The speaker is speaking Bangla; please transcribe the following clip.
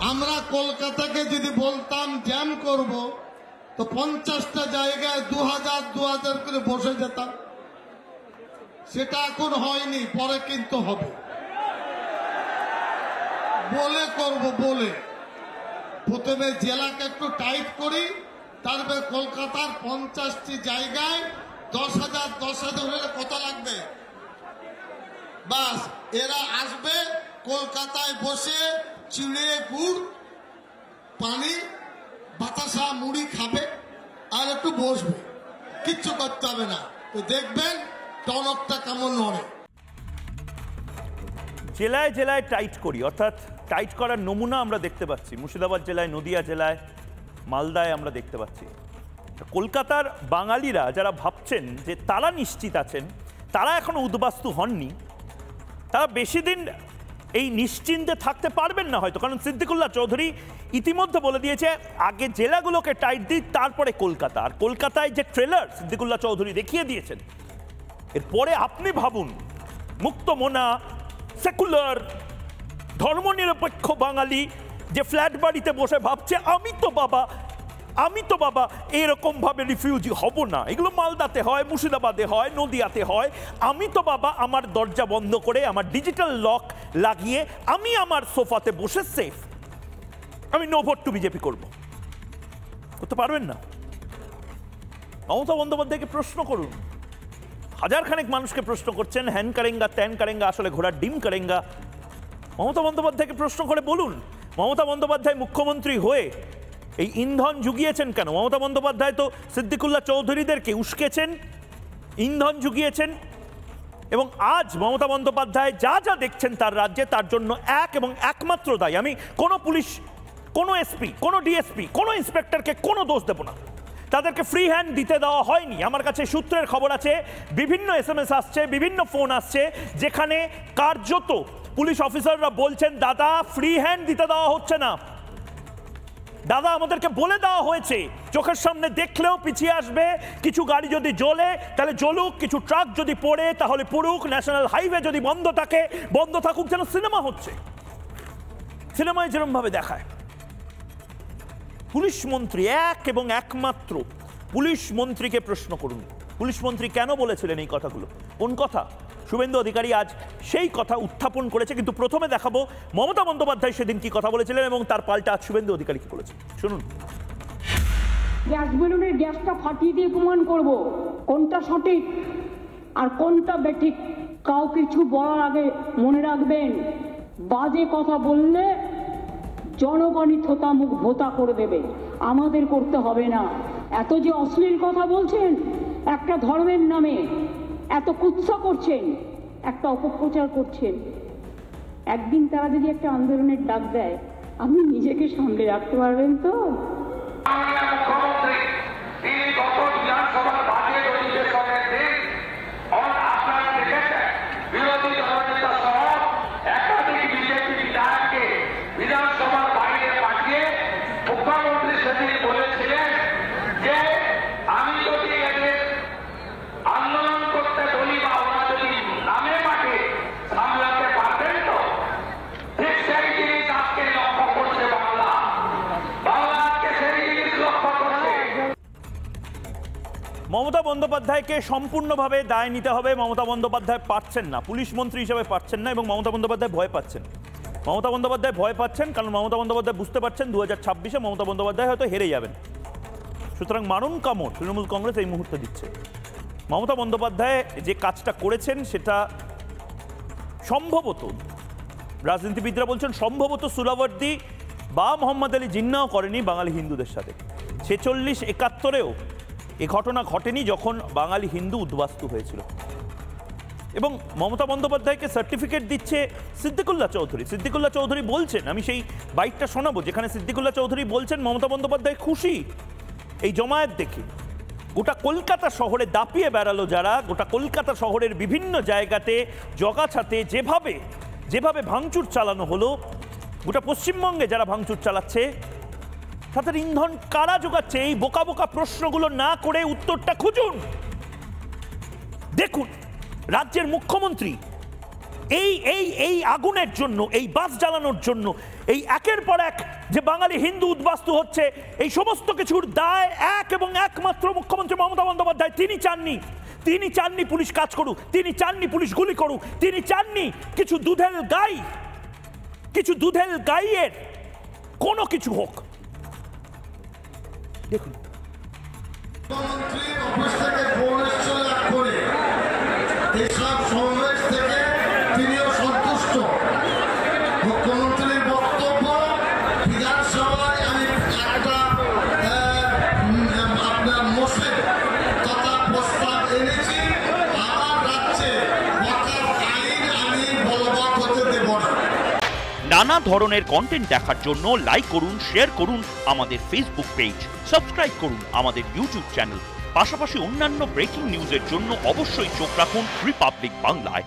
আমরা কলকাতাকে যদি বলতাম জ্যাম করব তো 50টা জায়গায় 2000 করে বসে যেতাম। সেটা এখন হয়নি, পরে কিন্তু হবে। বলে করব, বলে প্রথমে জেলাকে একটু টাইট করি, তারপরে কলকাতার 50টি জায়গায় 10,000 হলে কত লাগবে? বাস এরা আসবে কলকাতায় বসে চিড়ে গুড় পানি বাতাসা মুড়ি খাবে আর একটু বসবে, কিচ্ছু করতে হবে না। তো দেখবেন টনকটা কেমন নড়ে। জেলায় জেলায় টাইট করি, অর্থাৎ টাইট করার নমুনা আমরা দেখতে পাচ্ছি মুর্শিদাবাদ জেলায়, নদিয়া জেলায়, মালদায় আমরা দেখতে পাচ্ছি। কলকাতার বাঙালিরা যারা ভাবছেন যে তারা নিশ্চিত আছেন, তারা এখনো উদ্বাস্তু হননি, তারা বেশি দিন এই নিশ্চিন্তে থাকতে পারবেন না হয়তো। কারণ সিদ্দিকুল্লাহ চৌধুরী ইতিমধ্যে বলে দিয়েছে আগে জেলাগুলোকে টাইট দিই, তারপরে কলকাতা। আর কলকাতায় যে ট্রেলার সিদ্দিকুল্লাহ চৌধুরী দেখিয়ে দিয়েছেন, এরপরে আপনি ভাবুন মুক্ত মোনা সেকুলার ধর্মনিরপেক্ষ বাঙালি যে ফ্ল্যাট বাড়িতে বসে ভাবছে আমি তো বাবা এরকম ভাবে রিফিউজি হব না। এগুলো মালদাতে হয়, মুর্শিদাবাদে হয়, নদিয়াতে হয়। আমি তো বাবা আমার দরজা বন্ধ করে আমার ডিজিটাল লক লাগিয়ে আমি আমার সোফাতে বসে সেফ, আমি নো ভোট টু বিজেপি করবো। করতে পারবেন না। মমতা বন্দ্যোপাধ্যায়কে প্রশ্ন করুন, হাজারখানেক মানুষকে প্রশ্ন করছেন হ্যান কারেঙ্গা ত্যান কারেঙ্গা, আসলে ঘোড়ার ডিম কারেঙ্গা। মমতা বন্দ্যোপাধ্যায়কে প্রশ্ন করে বলুন, মমতা বন্দ্যোপাধ্যায় মুখ্যমন্ত্রী হয়ে এই ইন্ধন জুগিয়েছেন কেন? মমতা বন্দ্যোপাধ্যায় তো সিদ্দিকুল্লাহ চৌধুরীদেরকে উস্কেছেন, ইন্ধন জুগিয়েছেন, এবং আজ মমতা বন্দ্যোপাধ্যায় যা যা দেখছেন তার রাজ্যে, তার জন্য এক এবং একমাত্র দায়ী। আমি কোনো পুলিশ, কোনো এসপি, কোনো ডিএসপি, কোনো ইন্সপেক্টরকে কোনো দোষ দেব না। তাদেরকে ফ্রি হ্যান্ড দিতে দেওয়া হয়নি। আমার কাছে সূত্রের খবর আছে, বিভিন্ন SMS আসছে, বিভিন্ন ফোন আসছে, যেখানে কার্যত পুলিশ অফিসাররা বলছেন দাদা ফ্রি হ্যান্ড দিতে দেওয়া হচ্ছে না, দাদা আমাদেরকে বলে দেওয়া হয়েছে চোখের সামনে দেখলেও পিছিয়ে আসবে, কিছু গাড়ি যদি জ্বলে তাহলে জ্বলুক, কিছু ট্রাক যদি পড়ে তাহলে পড়ুক, ন্যাশনাল হাইওয়ে যদি বন্ধ থাকে বন্ধ থাকুক, যেন সিনেমা হচ্ছে, সিনেমায় যেরকম ভাবে দেখায়। পুলিশ মন্ত্রী, এক এবং একমাত্র পুলিশ মন্ত্রীকে প্রশ্ন করুন, পুলিশ মন্ত্রী কেন বলেছিলেন এই কথাগুলো? কোন কথা? শুভেন্দু অধিকারী আজ সেই কথা উত্থাপন করেছে। কিন্তু প্রথমে দেখাবো মমতা বন্দ্যোপাধ্যায় সেদিন কি কথা বলেছিলেন এবং তার পাল্টা আজ শুভেন্দু অধিকারী কি বলেছেন, শুনুন। গ্যাস বেলুনের গ্যাসটা ফাটিয়ে দিয়ে প্রমাণ করব কোনটা সঠিক আর কোনটা বেঠিক। কাউ কিছু বলার আগে মনে রাখবেন, বাজে কথা বললে জনগণই থোতা মুখ ভোতা করে দেবে, আমাদের করতে হবে না। এত যে অশ্লীল কথা বলছেন, একটা ধর্মের নামে এত কুৎসা করছেন, একটা অপপ্রচার করছেন, একদিন তারা যদি একটা আন্দোলনের ডাক দেয়, আপনি নিজেকে সামলে রাখতে পারবেন তো? মমতা বন্দ্যোপাধ্যায়কে সম্পূর্ণভাবে দায় নিতে হবে। মমতা বন্দ্যোপাধ্যায় পারছেন না, পুলিশ মন্ত্রী হিসেবে পারছেন না, এবং মমতা বন্দ্যোপাধ্যায় ভয় পাচ্ছেন। মমতা বন্দ্যোপাধ্যায় ভয় পাচ্ছেন কারণ মমতা বন্দ্যোপাধ্যায় বুঝতে পারছেন 2026-এ মমতা বন্দ্যোপাধ্যায় হয়তো হেরে যাবেন। সুতরাং মারণ কামড় তৃণমূল কংগ্রেস এই মুহূর্তে দিচ্ছে। মমতা বন্দ্যোপাধ্যায় যে কাজটা করেছেন সেটা সম্ভবত, রাজনীতিবিদরা বলছেন সম্ভবত সুলাবর্দী বা মোহাম্মদ আলী জিন্নাও করেনি বাঙালি হিন্দুদের সাথে। 46-71-এও এ ঘটনা ঘটেনি যখন বাঙালি হিন্দু উদ্বাস্তু হয়েছিল। এবং মমতা বন্দ্যোপাধ্যায়কে সার্টিফিকেট দিচ্ছে সিদ্দিকুল্লাহ চৌধুরী। সিদ্দিকুল্লাহ চৌধুরী বলছেন, আমি সেই বাইকটা শোনাবো যেখানে সিদ্দিকুল্লাহ চৌধুরী বলছেন মমতা বন্দ্যোপাধ্যায় খুশি এই জমায়েত দেখে। গোটা কলকাতা শহরে দাপিয়ে বেড়ালো যারা, গোটা কলকাতা শহরের বিভিন্ন জায়গাতে জগাছাতে যেভাবে ভাঙচুর চালানো হলো, গোটা পশ্চিমবঙ্গে যারা ভাঙচুর চালাচ্ছে তাদের ইন্ধন কারা যোগাচ্ছে? এই বোকা বোকা প্রশ্নগুলো না করে উত্তরটা খুঁজুন। দেখুন রাজ্যের মুখ্যমন্ত্রী এই এই এই আগুনের জন্য, এই বাস জ্বালানোর জন্য, এই একের পর এক যে বাঙালি হিন্দু উদ্বাস্তু হচ্ছে, এই সমস্ত কিছুর দায় এক এবং একমাত্র মুখ্যমন্ত্রী মমতা বন্দ্যোপাধ্যায়। তিনি চাননি পুলিশ কাজ করুক, তিনি চাননি পুলিশ গুলি করুক, তিনি চাননি কিছু দুধেল গাইয়ের কোনো কিছু হোক। দেখুন, মুখ্যমন্ত্রী অফিস থেকে ফোন এসেছিল এক করে, এইসব সমাবেশ থেকে তিনিও সন্তুষ্ট। মুখ্যমন্ত্রীর বক্তব্য বিধানসভায় আমি একটা আপনার মোশন তথা প্রস্তাব এনেছি, আমার রাজ্যে ওয়াকাফ আইন আমি বলবৎ হতে দেব না। নানা ধরনের কন্টেন্ট দেখার জন্য লাইক করুন, শেয়ার করুন আমাদের ফেসবুক পেজ, সাবস্ক্রাইব করুন আমাদের ইউটিউব চ্যানেল। পাশাপাশি অন্যান্য ব্রেকিং নিউজের জন্য অবশ্যই চোখ রাখুন রিপাবলিক বাংলায়।